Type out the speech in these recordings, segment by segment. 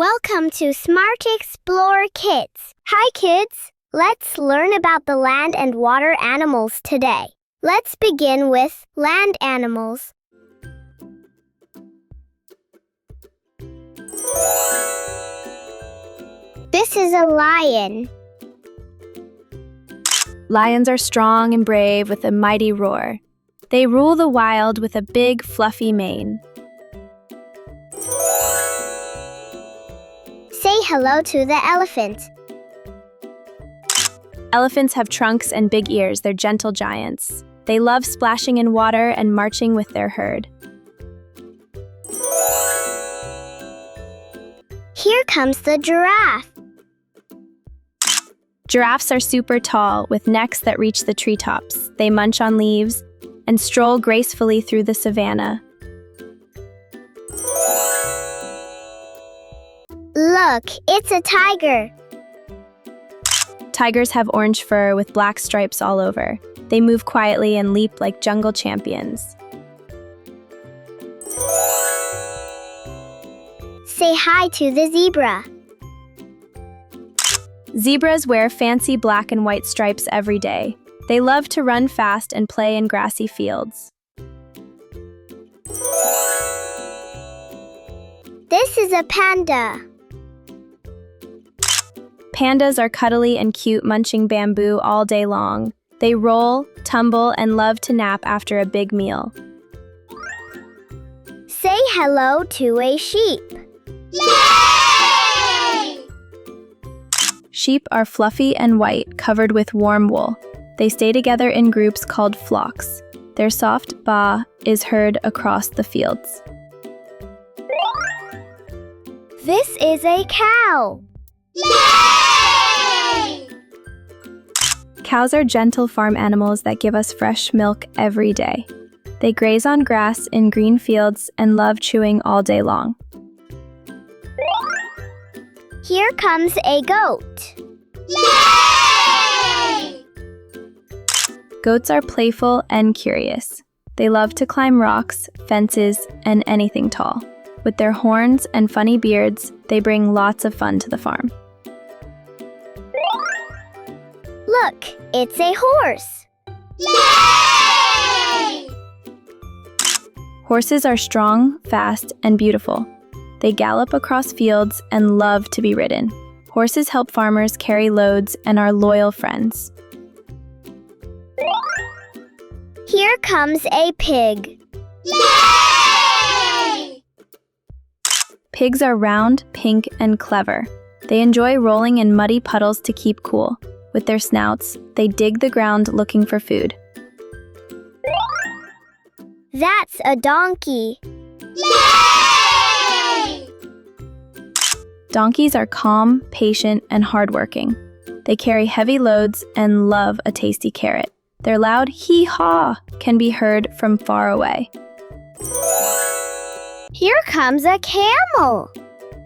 Welcome to Smart Explore Kids. Hi kids! Let's learn about the land and water animals today. Let's begin with land animals. This is a lion. Lions are strong and brave with a mighty roar. They rule the wild with a big, fluffy mane. Say hello to the elephant. Elephants have trunks and big ears. They're gentle giants. They love splashing in water and marching with their herd. Here comes the giraffe. Giraffes are super tall, with necks that reach the treetops. They munch on leaves and stroll gracefully through the savanna. Look, it's a tiger. Tigers have orange fur with black stripes all over. They move quietly and leap like jungle champions. Say hi to the zebra. Zebras wear fancy black and white stripes every day. They love to run fast and play in grassy fields. This is a panda. Pandas are cuddly and cute, munching bamboo all day long. They roll, tumble, and love to nap after a big meal. Say hello to a sheep. Yay! Sheep are fluffy and white, covered with warm wool. They stay together in groups called flocks. Their soft baa is heard across the fields. This is a cow. Yay! Cows are gentle farm animals that give us fresh milk every day. They graze on grass in green fields and love chewing all day long. Here comes a goat. Yay! Goats are playful and curious. They love to climb rocks, fences, and anything tall. With their horns and funny beards, they bring lots of fun to the farm. Look, it's a horse. Yay! Horses are strong, fast, and beautiful. They gallop across fields and love to be ridden. Horses help farmers carry loads and are loyal friends. Here comes a pig. Yay! Pigs are round, pink, and clever. They enjoy rolling in muddy puddles to keep cool. With their snouts, they dig the ground looking for food. That's a donkey. Yay! Donkeys are calm, patient, and hardworking. They carry heavy loads and love a tasty carrot. Their loud hee-haw can be heard from far away. Here comes a camel.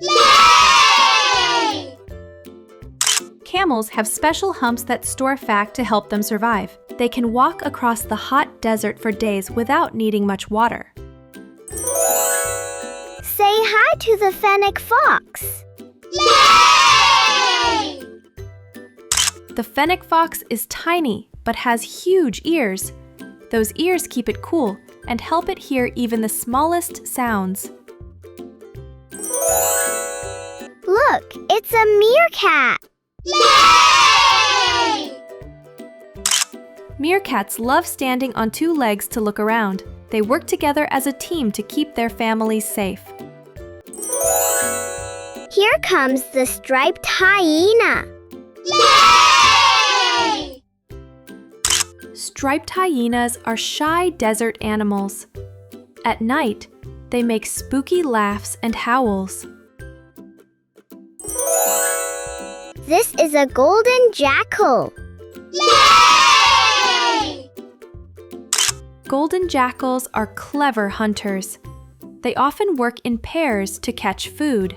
Yay! Camels have special humps that store fat to help them survive. They can walk across the hot desert for days without needing much water. Say hi to the fennec fox. Yay! The fennec fox is tiny but has huge ears. Those ears keep it cool and help it hear even the smallest sounds. Look, it's a meerkat. Yay! Meerkats love standing on two legs to look around. They work together as a team to keep their families safe. Here comes the striped hyena. Yay! Striped hyenas are shy desert animals. At night, they make spooky laughs and howls. This is a golden jackal. Yay! Golden jackals are clever hunters. They often work in pairs to catch food.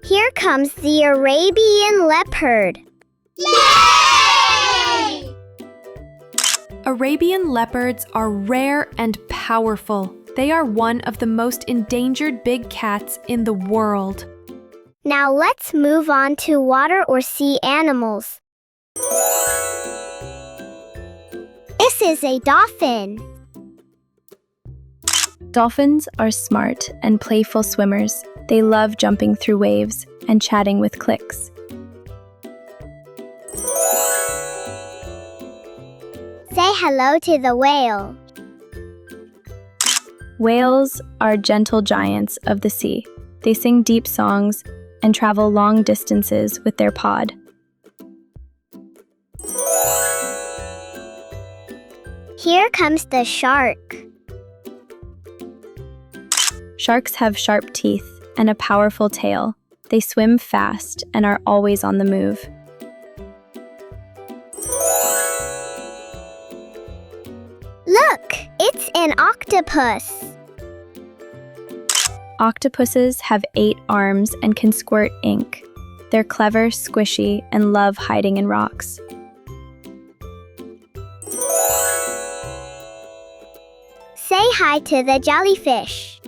Here comes the Arabian leopard. Yay! Arabian leopards are rare and powerful. They are one of the most endangered big cats in the world. Now let's move on to water or sea animals. This is a dolphin. Dolphins are smart and playful swimmers. They love jumping through waves and chatting with clicks. Say hello to the whale. Whales are gentle giants of the sea. They sing deep songs and travel long distances with their pod. Here comes the shark. Sharks have sharp teeth and a powerful tail. They swim fast and are always on the move. Look, it's an octopus. Octopuses have 8 arms and can squirt ink. They're clever, squishy, and love hiding in rocks. Say hi to the jellyfish.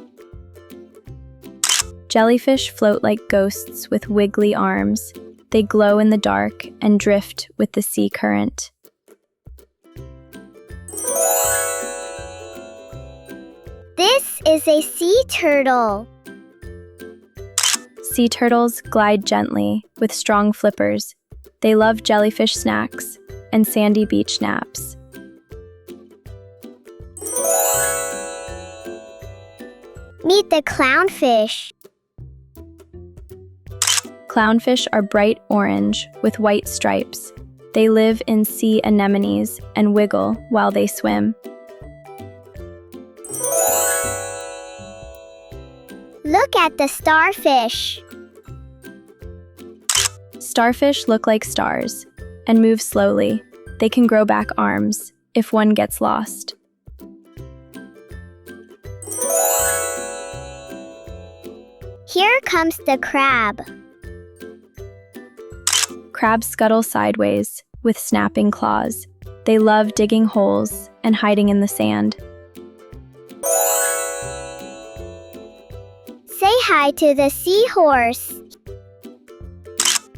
Jellyfish float like ghosts with wiggly arms. They glow in the dark and drift with the sea current. This is a sea turtle. Sea turtles glide gently with strong flippers. They love jellyfish snacks and sandy beach naps. Meet the clownfish. Clownfish are bright orange with white stripes. They live in sea anemones and wiggle while they swim. Look at the starfish. Starfish look like stars and move slowly. They can grow back arms if one gets lost. Here comes the crab. Crabs scuttle sideways with snapping claws. They love digging holes and hiding in the sand. Say hi to the seahorse.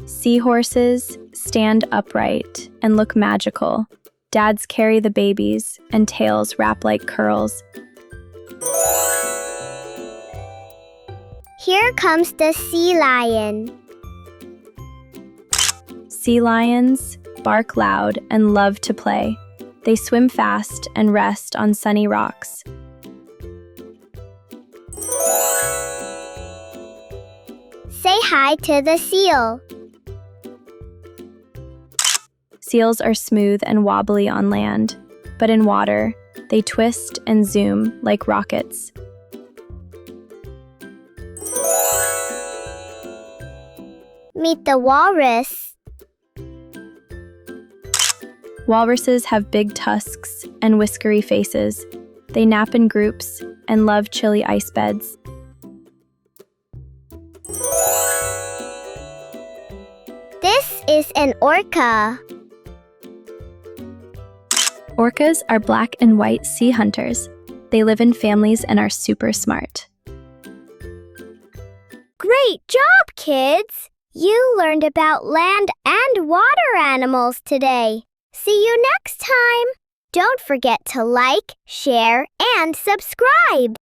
Seahorses stand upright and look magical. Dads carry the babies and tails wrap like curls. Here comes the sea lion. Sea lions bark loud and love to play. They swim fast and rest on sunny rocks. Say hi to the seal. Seals are smooth and wobbly on land, but in water, they twist and zoom like rockets. Meet the walrus. Walruses have big tusks and whiskery faces. They nap in groups and love chilly ice beds. This is an orca. Orcas are black and white sea hunters. They live in families and are super smart. Great job, kids! You learned about land and water animals today. See you next time! Don't forget to like, share, and subscribe!